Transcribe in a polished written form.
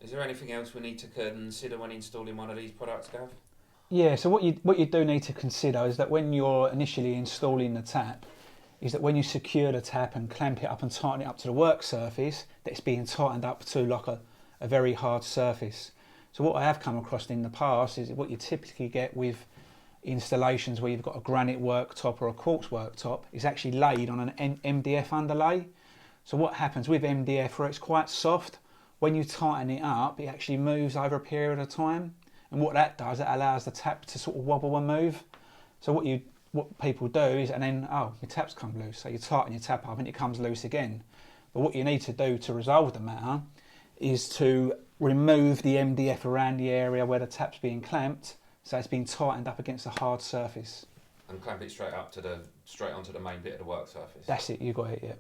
Is there anything else we need to consider when installing one of these products, Gav? Yeah, so what you do need to consider is that when you're initially installing the tap, is that when you secure the tap and clamp it up and tighten it up to the work surface, that it's being tightened up to like a very hard surface. So what I have come across in the past is what you typically get with installations where you've got a granite worktop or a quartz worktop is actually laid on an MDF underlay. So what happens with MDF, where it's quite soft, when you tighten it up, it actually moves over a period of time. And what that does, it allows the tap to sort of wobble and move. So what people do is, and then, oh, your tap's come loose. So you tighten your tap up and it comes loose again. But what you need to do to resolve the matter is to remove the MDF around the area where the tap's being clamped, so it's being tightened up against a hard surface. And clamp it straight onto the main bit of the work surface. That's it, you got it, yeah.